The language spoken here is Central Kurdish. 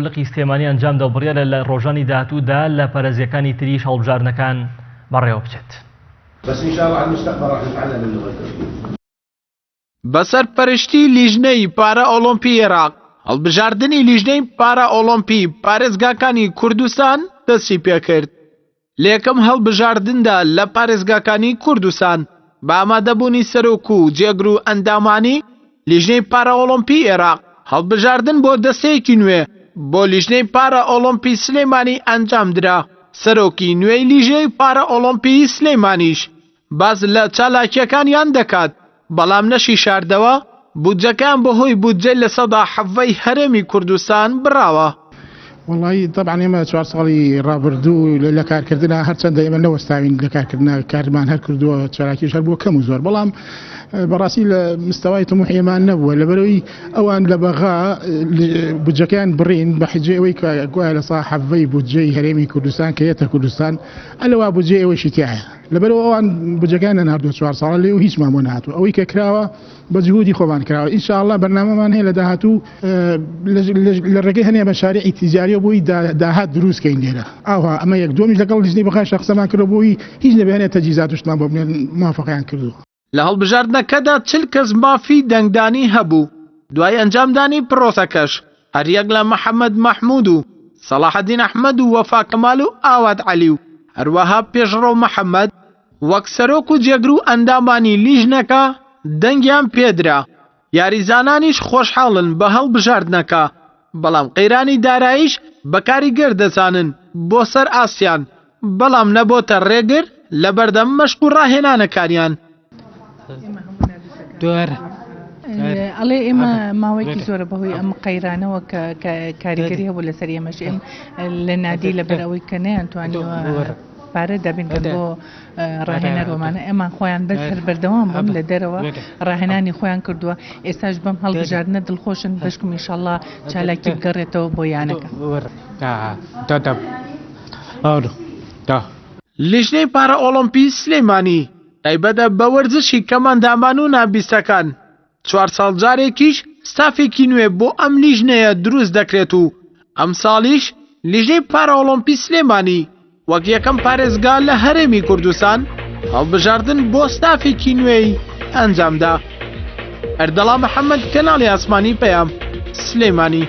لقی سلێمانی ئەنجام دەبڕێرە لە ڕۆژانی داهاتوودا لە پەرەزیەکانی تریش هەڵبژاردنەکان بەڕێوە بچێت. بەسەرپەرشتی لیژنەی پارە ئۆلۆمپی عێراق هەڵبژاردننی لیژنەی پارە ئۆلۆمپی پارێزگاکانی کوردستان دەستی پێکرد. لە یەکەم هەڵبژاردندا لە پارێزگاکانی کوردستان بە ئامادەبوونی سەرۆک و جێگر و ئەندامانی لیژنەی پارە ئۆلۆمپی عێراق هەڵبژاردن بۆ دەستەیەکی نوێ بۆ لیژنەی پارە ئۆلۆمپی سلێمانی ئەنجام درا. سەرۆکی نوێی لیژنەی پارە ئۆلۆمپی سلێمانیش باز لە چالاکیەکانیان دەکات، بەڵام نەشی شاردەوە بودجەکان بەهۆی بودجە لە سەدا حەڤەی هەرێمی کوردستان بڕاوە. والله طبعا ئێمە 4 ساڵی ڕابردوو لە کارکردنا هەرچەندە ئێمە نەوەستاوین لە کارکردنا کارمان هەر کردووە چالاکیش هەر بووە کەم و زۆر، بەڵام بەڕاستی لە مستەوای تەموحیەمان نەبووە لەبەرەوەی ئەوان لە بەغا بودجەکان بڕین بە حجێ ئەوەی کە گوایە لە ساحەڤەی بودجەی هەرێمی کوردستان کە یەتە کوردستان ئەلەوا بودجێ ئەوەشی تایە، لەبەرەوە ئەوان بودجەکان نەناردووە 4 ساڵە لێ و هیچ مامۆ نهاتووە. ئەوەی کە کراوە بە جهودی خۆمان کراوە. ئینشاءالله بەرنامەمان هەیە لە داهاتوو لە ڕێگەی هەنێ بە شارعی تیجاریە بۆی داهات دروستکەین لێرە. ئاوا ئەمە یەک دومیش لەگەڵ لیژنەی بەخای شەخسەمان کردەوە بۆی هیچ نەبێنێت تەجیزات وشتمان بۆ بنێن موافقەیان کردووە. لە هەڵبژاردنەکەدا 40 کەس مافی دەنگدانی هەبوو. دوای ئەنجامدانی پرۆسەکەش هەریەک لە محەممەد مەحموود و سەلاحەدین ئەحمەد و وەفا کەمال و ئاواد عەلی و هەروەها پێشڕەو محەممەد وەک سەرۆک و جێگر و ئەندامانی لیژنەکە دەنگیان پێدرا. یاریزانانیش خۆشحاڵن بە هەڵبژاردنەکە، بەڵام قەیرانی داراییش بەکاریگەر دەزانن بۆ سەر ئاسیان، بەڵام نەبۆتە ڕێگر لە بەردەم مەشق و ڕاهێنانەکانیان. ئەڵێ ئێمە ماوەیەکی زۆرە بەهۆی ئەم قەیرانەوە کە کاریگەری هەبوو لەسەر ئێمەش ئێم لە نادی لەبەر ئەوەی کە نەیانتوانیوە پارە دابینکە بۆ ڕاهێنەرۆمانە ئەمان خۆیان بەسەر بەردەوام بوون لە دەرەوە ڕاهێنانی خۆیان کردووە. ئێستاش بەم هەڵبژاردنە دڵخۆشن بەشکم ئینشاءالله چالاکی بگەڕێتەوە بۆ یانەکە. لیژنەی پارە ئۆلۆمپی سلێمانی تایبەتە بە وەرزشی کەماندامان و نابیستەکان 4 ساڵ جارێکیش ستافێکی نوێ بۆ ئەم لیژنەیە دروست دەکرێت و ئەم ساڵیش لیژنەی پارە ئۆلۆمپی سلێمانی وەک یەکەم پارێزگا لە هەرێمی کوردستان هەڵبژاردن بۆ ستافێکی نوێی ئەنجامدا. ئەردەڵا محەممەد کەناڵی ئاسمانی پەیام سلێمانی.